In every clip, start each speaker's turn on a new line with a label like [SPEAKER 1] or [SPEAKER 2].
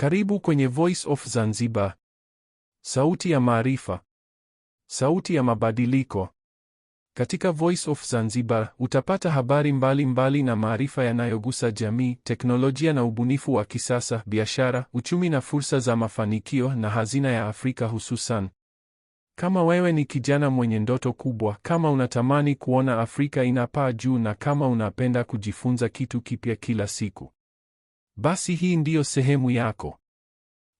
[SPEAKER 1] Karibu kwenye Voice of Zanzibar. Sauti ya maarifa. Sauti ya mabadiliko. Katika Voice of Zanzibar utapata habari mbalimbali na maarifa yanayogusa jamii, teknolojia na ubunifu wa kisasa, biashara, uchumi na fursa za mafanikio na hazina ya Afrika hususan. Kama wewe ni kijana mwenye ndoto kubwa, kama unatamani kuona Afrika inapaa juu na kama unapenda kujifunza kitu kipya kila siku, basi hii ndiyo sehemu yako.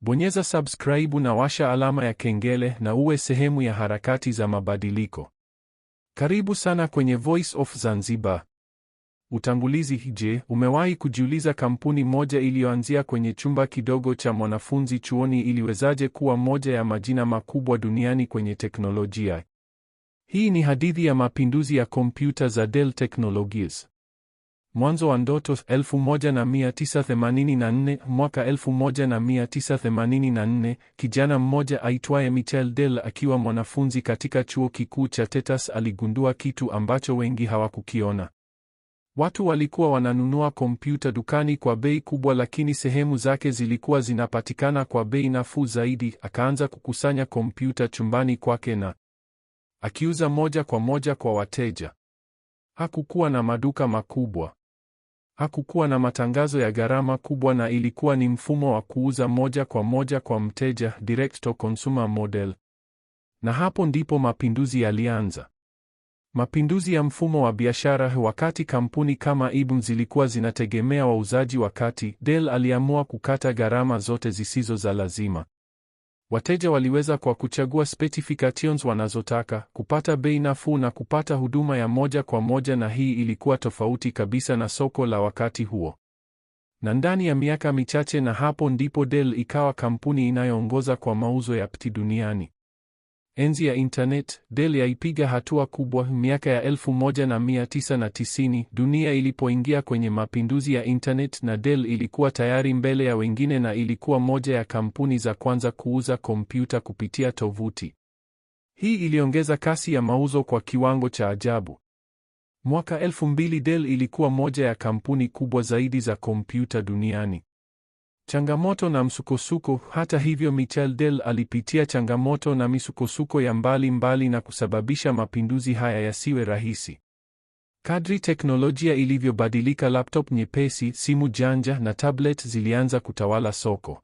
[SPEAKER 1] Bonyeza subscribe na washa alama ya kengele na uwe sehemu ya harakati za mabadiliko. Karibu sana kwenye Voice of Zanzibar. Utangulizi. Je, umewahi kujiuliza kampuni moja iliyoanzia kwenye chumba kidogo cha mwanafunzi chuoni iliwezaje kuwa moja ya majina makubwa duniani kwenye teknolojia? Hii ni hadithi ya mapinduzi ya kompyuta za Dell Technologies. Mwanzo wa ndoto. 1984. Mwaka 1984, kijana mmoja aitwaye Michael Dell akiwa mwanafunzi katika chuo kikuu cha Texas aligundua kitu ambacho wengi hawakukiona. Watu walikuwa wananunua kompyuta dukani kwa bei kubwa, lakini sehemu zake zilikuwa zinapatikana kwa bei nafuu zaidi. Akaanza kukusanya kompyuta chumbani kwake na akiuza moja kwa moja kwa wateja. Hakukuwa na maduka makubwa. Hakukuwa na matangazo ya gharama kubwa, na ilikuwa ni mfumo wa kuuza moja kwa moja kwa mteja, direct to consumer model. Na hapo ndipo mapinduzi yalianza. Mapinduzi ya mfumo wa biashara. Wakati kampuni kama IBM zilikuwa zinategemea wauzaji wa kati, Dell aliamua kukata gharama zote zisizo za lazima. Wateja waliweza kwa kuchagua specifications wanazotaka, kupata bei nafuu na kupata huduma ya moja kwa moja, na hii ilikuwa tofauti kabisa na soko la wakati huo. Na ndani ya miaka michache, na hapo ndipo Dell ikawa kampuni inayoongoza kwa mauzo ya PC duniani. Enzi ya internet, Dell yaipiga hatua kubwa. Miaka ya 1990, dunia ilipoingia kwenye mapinduzi ya internet, na Dell ilikuwa tayari mbele ya wengine na ilikuwa moja ya kampuni za kwanza kuuza kompyuta kupitia tovuti. Hii iliongeza kasi ya mauzo kwa kiwango cha ajabu. Mwaka 2000, Dell ilikuwa moja ya kampuni kubwa zaidi za kompyuta duniani. Changamoto na msukosuko. Hata hivyo, Michael Dell alipitia changamoto na misukosuko ya mbali na kusababisha mapinduzi haya yasiwe rahisi. Kadri teknolojia ilivyobadilika, laptop nyepesi, simu janja na tablet zilianza kutawala soko.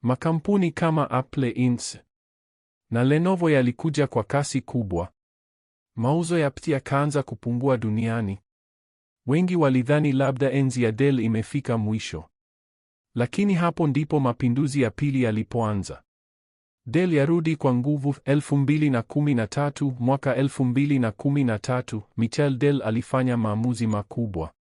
[SPEAKER 1] Makampuni kama Apple Inc. na Lenovo yalikuja kwa kasi kubwa. Mauzo ya PC yakaanza kupungua duniani. Wengi walidhani labda enzi ya Dell imefika mwisho. Lakini hapo ndipo mapinduzi ya pili yalipoanza. Dell yarudi kwa nguvu. 2013. Mwaka 2013, Michael Dell alifanya maamuzi makubwa.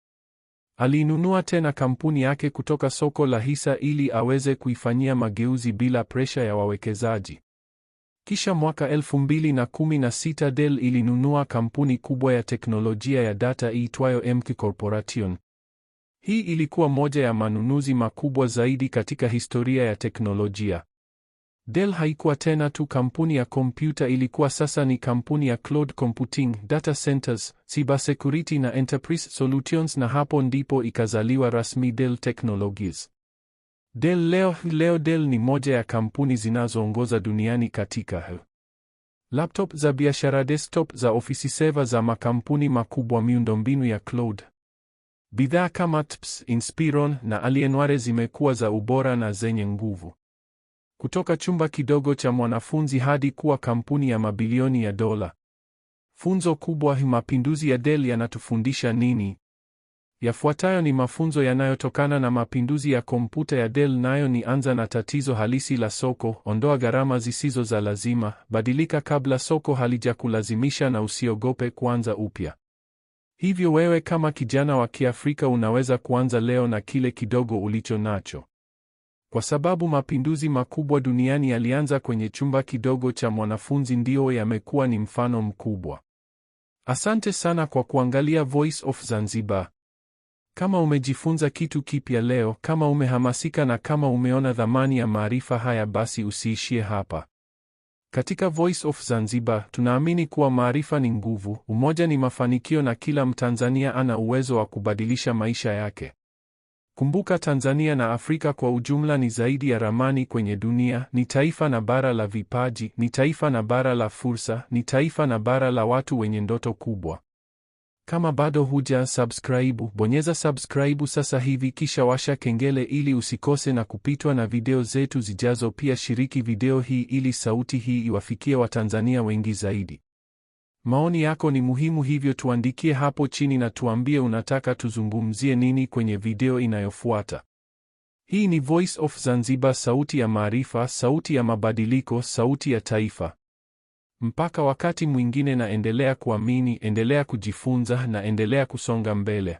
[SPEAKER 1] Alinunua tena kampuni yake kutoka soko la hisa ili aweze kuifanyia mageuzi bila presha ya wawekezaji. Kisha mwaka 2016, Dell ilinunua kampuni kubwa ya teknolojia ya data iitwayo MK Corporation. Hii ilikuwa moja ya manunuzi makubwa zaidi katika historia ya teknolojia. Dell haikuwa tena tu kampuni ya kompyuta, ilikuwa sasa ni kampuni ya cloud computing, data centers, cybersecurity na enterprise solutions, na hapo ndipo ikazaliwa rasmi Dell Technologies. Dell leo Dell ni moja ya kampuni zinazoongoza duniani katika laptop za biashara, desktop za ofisi, server za makampuni makubwa, miundombinu ya cloud. Bidhaa kama TPS, Inspiron na Alienware zimekuwa za ubora na zenye nguvu. Kutoka chumba kidogo cha mwanafunzi hadi kuwa kampuni ya mabilioni ya dola. Funzo kubwa. Mapinduzi ya Dell yanatufundisha nini? Yafuatayo ni mafunzo yanayotokana na mapinduzi ya kompyuta ya Dell, nayo ni: anza na tatizo halisi la soko, ondoa gharama zisizo za lazima, badilika kabla soko halijakulazimisha, na usiogope kuanza upya. Hivyo wewe kama kijana wa Kiafrika unaweza kuanza leo na kile kidogo ulicho nacho. Kwa sababu mapinduzi makubwa duniani yalianza kwenye chumba kidogo cha mwanafunzi, ndio yamekuwa ni mfano mkubwa. Asante sana kwa kuangalia Voice of Zanzibar. Kama umejifunza kitu kipya leo, kama umehamasika na kama umeona dhamani ya maarifa haya, basi usiishie hapa. Katika Voice of Zanzibar tunaamini kuwa maarifa ni nguvu, umoja ni mafanikio, na kila Mtanzania ana uwezo wa kubadilisha maisha yake. Kumbuka, Tanzania na Afrika kwa ujumla ni zaidi ya ramani kwenye dunia, ni taifa na bara la vipaji, ni taifa na bara la fursa, ni taifa na bara la watu wenye ndoto kubwa. Kama bado huja subscribe, bonyeza subscribe sasa hivi kisha washa kengele ili usikose na kupitwa na video zetu zijazo. Pia shiriki video hii ili sauti hii iwafikie Watanzania wengi zaidi. Maoni yako ni muhimu, hivyo tuandikie hapo chini na tuambie unataka tuzungumzie nini kwenye video inayofuata. Hii ni Voice of Zanzibar, sauti ya maarifa, sauti ya mabadiliko, sauti ya taifa. Mpaka wakati mwingine, na endelea kuamini, endelea kujifunza na endelea kusonga mbele.